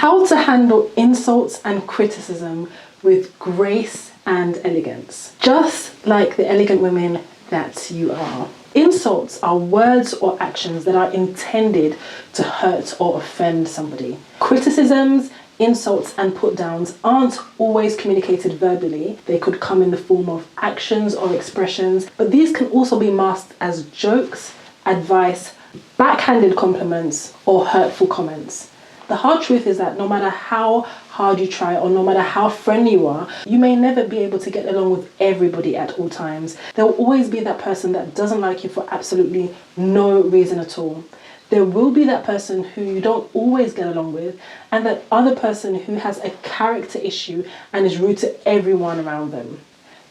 How to handle insults and criticism with grace and elegance. Just like the elegant women that you are. Insults are words or actions that are intended to hurt or offend somebody. Criticisms, insults and put downs aren't always communicated verbally. They could come in the form of actions or expressions, but these can also be masked as jokes, advice, backhanded compliments or hurtful comments. The hard truth is that no matter how hard you try or no matter how friendly you are, you may never be able to get along with everybody at all times. There will always be that person that doesn't like you for absolutely no reason at all. There will be that person who you don't always get along with, and that other person who has a character issue and is rude to everyone around them.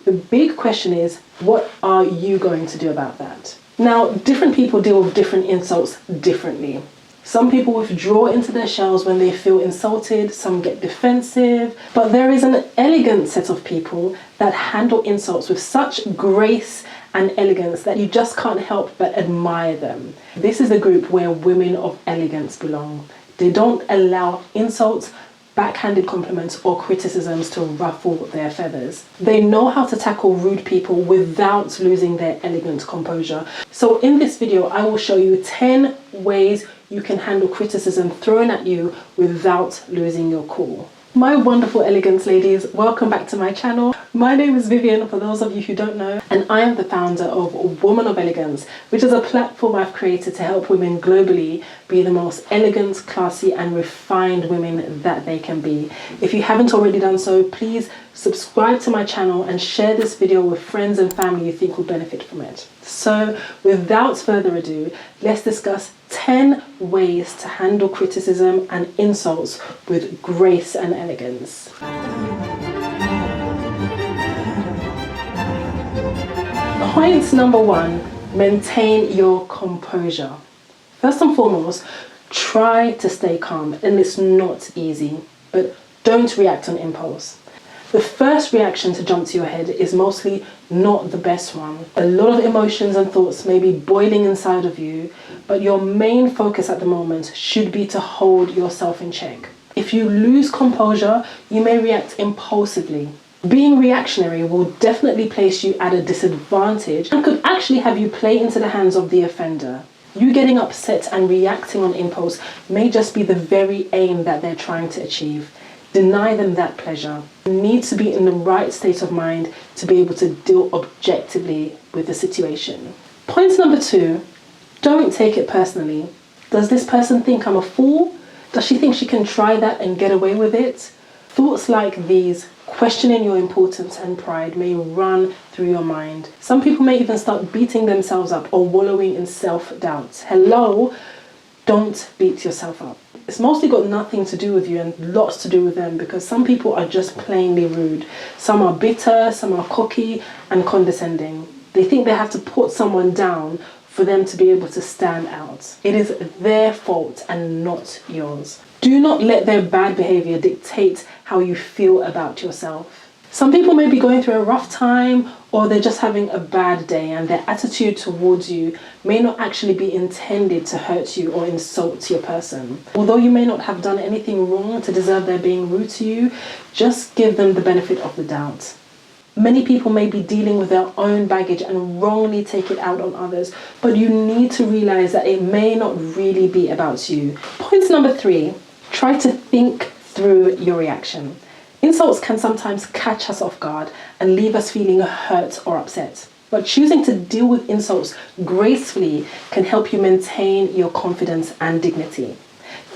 The big question is, what are you going to do about that? Now, different people deal with different insults differently. Some people withdraw into their shells when they feel insulted, some get defensive, but there is an elegant set of people that handle insults with such grace and elegance that you just can't help but admire them. This is the group where women of elegance belong. They don't allow insults, backhanded compliments or criticisms to ruffle their feathers. They know how to tackle rude people without losing their elegant composure. So in this video, I will show you 10 ways you can handle criticism thrown at you without losing your cool. My wonderful elegance ladies, welcome back to my channel. My name is Vivian, for those of you who don't know, and I am the founder of Woman of Elegance, which is a platform I've created to help women globally be the most elegant, classy and refined women that they can be. If you haven't already done so, please subscribe to my channel and share this video with friends and family you think will benefit from it. So without further ado, let's discuss 10 ways to handle criticism and insults with grace and elegance. Point number 1, maintain your composure. First and foremost, try to stay calm, and it's not easy, but don't react on impulse. The first reaction to jump to your head is mostly not the best one. A lot of emotions and thoughts may be boiling inside of you, but your main focus at the moment should be to hold yourself in check. If you lose composure, you may react impulsively. Being reactionary will definitely place you at a disadvantage and could actually have you play into the hands of the offender. You getting upset and reacting on impulse may just be the very aim that they're trying to achieve. Deny them that pleasure. You need to be in the right state of mind to be able to deal objectively with the situation. Point number 2, don't take it personally. Does this person think I'm a fool? Does she think she can try that and get away with it? Thoughts like these, questioning your importance and pride, may run through your mind. Some people may even start beating themselves up or wallowing in self-doubt. Hello, don't beat yourself up. It's mostly got nothing to do with you and lots to do with them, because some people are just plainly rude. Some are bitter, some are cocky and condescending. They think they have to put someone down for them to be able to stand out. It is their fault and not yours. Do not let their bad behavior dictate how you feel about yourself. Some people may be going through a rough time, or they're just having a bad day, and their attitude towards you may not actually be intended to hurt you or insult your person. Although you may not have done anything wrong to deserve their being rude to you, just give them the benefit of the doubt. Many people may be dealing with their own baggage and wrongly take it out on others, but you need to realize that it may not really be about you. Point number 3, try to think through your reaction. Insults can sometimes catch us off guard and leave us feeling hurt or upset. But choosing to deal with insults gracefully can help you maintain your confidence and dignity.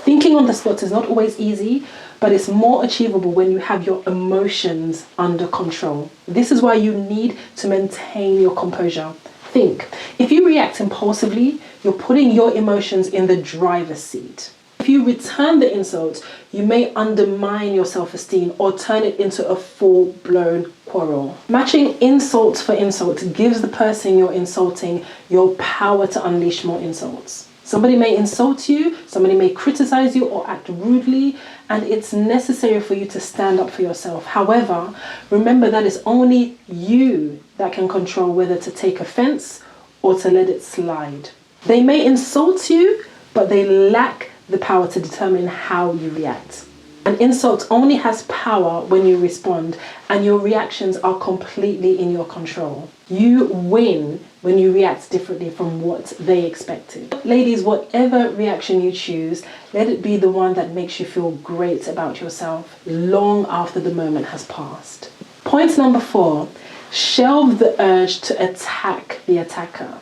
Thinking on the spot is not always easy, but it's more achievable when you have your emotions under control. This is why you need to maintain your composure. Think. If you react impulsively, you're putting your emotions in the driver's seat. If you return the insult, you may undermine your self-esteem or turn it into a full-blown quarrel. Matching insult for insult gives the person you're insulting your power to unleash more insults. Somebody may insult you, somebody may criticize you or act rudely, and it's necessary for you to stand up for yourself. However, remember that it's only you that can control whether to take offense or to let it slide. They may insult you, but they lack the power to determine how you react. An insult only has power when you respond, and your reactions are completely in your control. You win when you react differently from what they expected. Ladies, whatever reaction you choose, let it be the one that makes you feel great about yourself long after the moment has passed. Point number 4, shelve the urge to attack the attacker.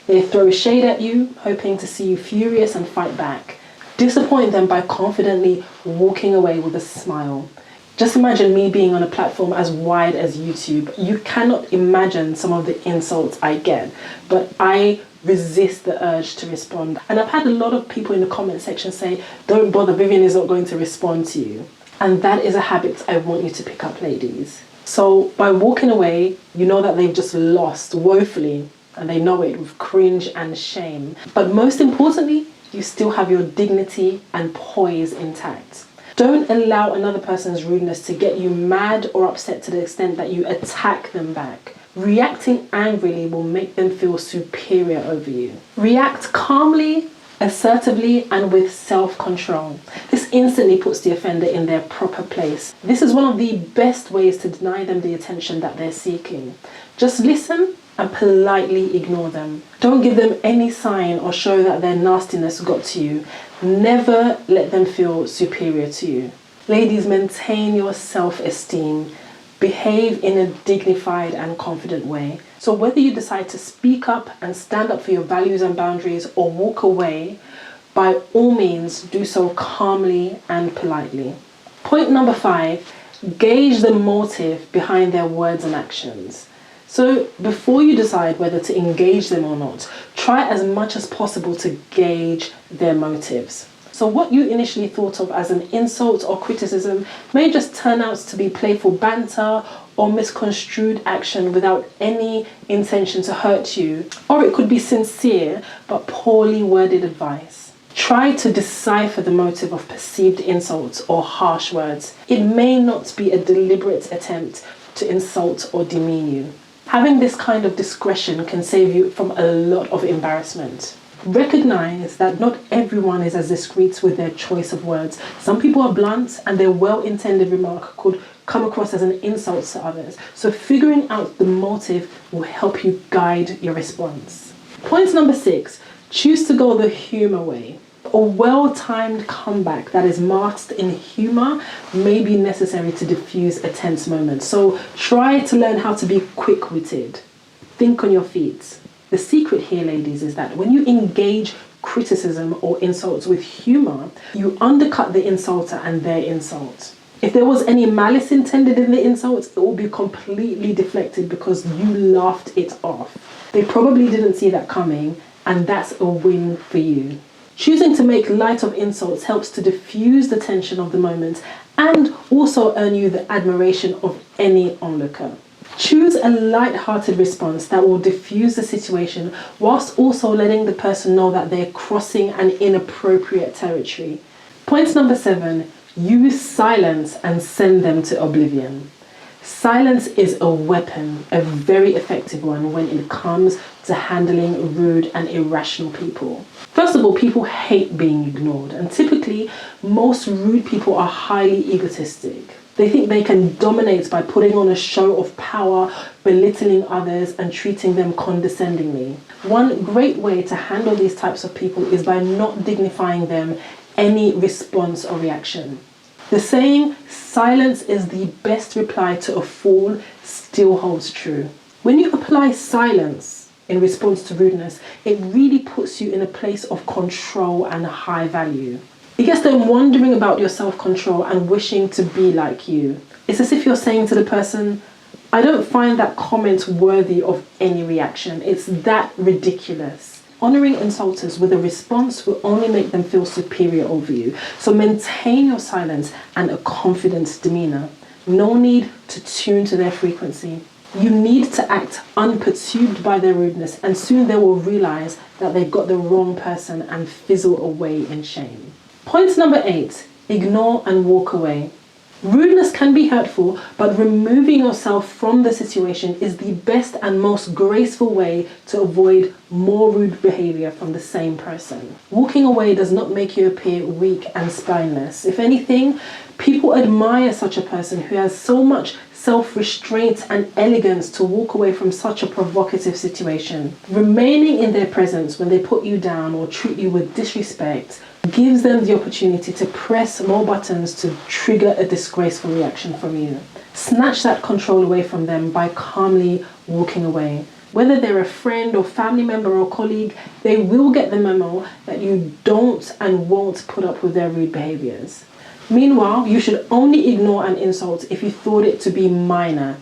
They throw shade at you, hoping to see you furious and fight back. Disappoint them by confidently walking away with a smile. Just imagine me being on a platform as wide as YouTube. You cannot imagine some of the insults I get, but I resist the urge to respond. And I've had a lot of people in the comment section say, don't bother, Vivian is not going to respond to you. And that is a habit I want you to pick up, ladies. So by walking away, you know that they've just lost woefully, and they know it with cringe and shame. But most importantly, you still have your dignity and poise intact. Don't allow another person's rudeness to get you mad or upset to the extent that you attack them back. Reacting angrily will make them feel superior over you. React calmly, assertively, and with self-control. This instantly puts the offender in their proper place. This is one of the best ways to deny them the attention that they're seeking. Just listen and politely ignore them. Don't give them any sign or show that their nastiness got to you. Never let them feel superior to you. Ladies, maintain your self-esteem. Behave in a dignified and confident way. So whether you decide to speak up and stand up for your values and boundaries or walk away, by all means do so calmly and politely. Point number 5, gauge the motive behind their words and actions. So before you decide whether to engage them or not, try as much as possible to gauge their motives. So what you initially thought of as an insult or criticism may just turn out to be playful banter or misconstrued action without any intention to hurt you. Or it could be sincere but poorly worded advice. Try to decipher the motive of perceived insults or harsh words. It may not be a deliberate attempt to insult or demean you. Having this kind of discretion can save you from a lot of embarrassment. Recognize that not everyone is as discreet with their choice of words. Some people are blunt and their well-intended remark could come across as an insult to others. So figuring out the motive will help you guide your response. Point number 6, choose to go the humor way. A well-timed comeback that is masked in humor may be necessary to diffuse a tense moment. So try to learn how to be quick-witted. Think on your feet. The secret here, ladies, is that when you engage criticism or insults with humor, you undercut the insulter and their insult. If there was any malice intended in the insult, it will be completely deflected because you laughed it off. They probably didn't see that coming, and that's a win for you. Choosing to make light of insults helps to diffuse the tension of the moment and also earn you the admiration of any onlooker. Choose a light-hearted response that will diffuse the situation whilst also letting the person know that they're crossing an inappropriate territory. Point number 7, use silence and send them to oblivion. Silence is a weapon, a very effective one when it comes to handling rude and irrational people. First of all, people hate being ignored, and typically most rude people are highly egotistic. They think they can dominate by putting on a show of power, belittling others and treating them condescendingly. One great way to handle these types of people is by not dignifying them any response or reaction. The saying, silence is the best reply to a fool, still holds true. When you apply silence in response to rudeness, it really puts you in a place of control and high value. It gets them wondering about your self-control and wishing to be like you. It's as if you're saying to the person, I don't find that comment worthy of any reaction. It's that ridiculous. Honoring insulters with a response will only make them feel superior over you. So maintain your silence and a confident demeanor. No need to tune to their frequency. You need to act unperturbed by their rudeness, and soon they will realize that they've got the wrong person and fizzle away in shame. Point number 8, ignore and walk away. Rudeness can be hurtful, but removing yourself from the situation is the best and most graceful way to avoid more rude behavior from the same person. Walking away does not make you appear weak and spineless. If anything, people admire such a person who has so much self-restraint and elegance to walk away from such a provocative situation. Remaining in their presence when they put you down or treat you with disrespect gives them the opportunity to press more buttons to trigger a disgraceful reaction from you. Snatch that control away from them by calmly walking away. Whether they're a friend or family member or colleague, they will get the memo that you don't and won't put up with their rude behaviors. Meanwhile, you should only ignore an insult if you thought it to be minor.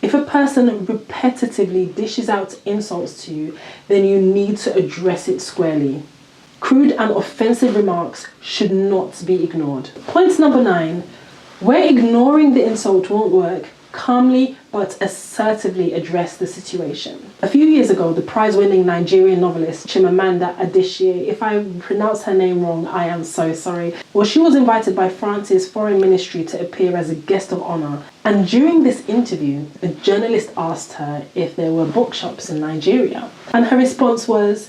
If a person repetitively dishes out insults to you, then you need to address it squarely. Crude and offensive remarks should not be ignored. Point number 9. Where ignoring the insult won't work, calmly but assertively address the situation. A few years ago, the prize-winning Nigerian novelist Chimamanda Adichie, if I pronounce her name wrong, I am so sorry. Well, she was invited by France's foreign ministry to appear as a guest of honor. And during this interview, a journalist asked her if there were bookshops in Nigeria. And her response was,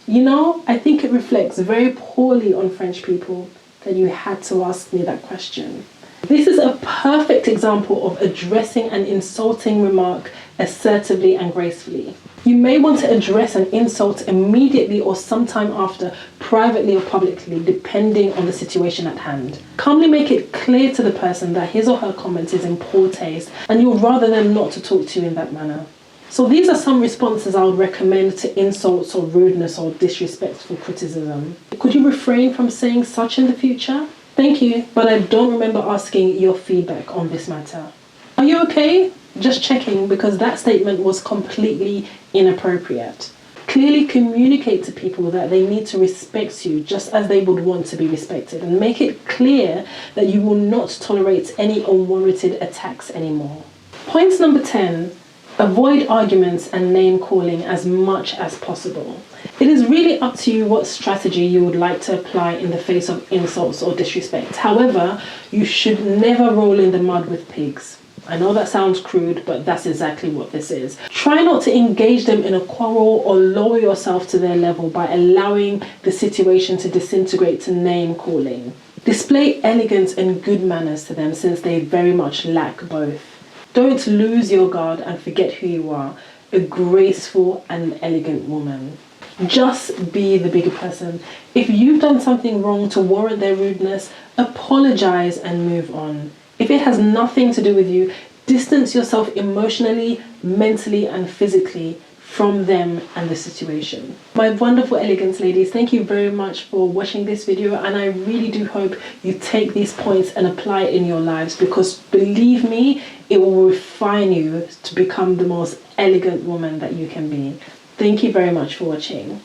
"You know, I think it reflects very poorly on French people that you had to ask me that question." This is a perfect example of addressing an insulting remark assertively and gracefully. You may want to address an insult immediately or sometime after, privately or publicly, depending on the situation at hand. Calmly make it clear to the person that his or her comment is in poor taste and you'd rather them not to talk to you in that manner. So these are some responses I would recommend to insults or rudeness or disrespectful criticism. Could you refrain from saying such in the future? Thank you, but I don't remember asking your feedback on this matter. Are you okay? Just checking, because that statement was completely inappropriate. Clearly communicate to people that they need to respect you just as they would want to be respected, and make it clear that you will not tolerate any unwarranted attacks anymore. Point number 10. Avoid arguments and name calling as much as possible. It is really up to you what strategy you would like to apply in the face of insults or disrespect. However, you should never roll in the mud with pigs. I know that sounds crude, but that's exactly what this is. Try not to engage them in a quarrel or lower yourself to their level by allowing the situation to disintegrate to name calling. Display elegance and good manners to them, since they very much lack both. Don't lose your guard and forget who you are, a graceful and elegant woman. Just be the bigger person. If you've done something wrong to warrant their rudeness, apologize and move on. If it has nothing to do with you, distance yourself emotionally, mentally, and physically from them and the situation. My wonderful Elegance ladies, thank you very much for watching this video, and I really do hope you take these points and apply it in your lives, because believe me, it will refine you to become the most elegant woman that you can be. Thank you very much for watching.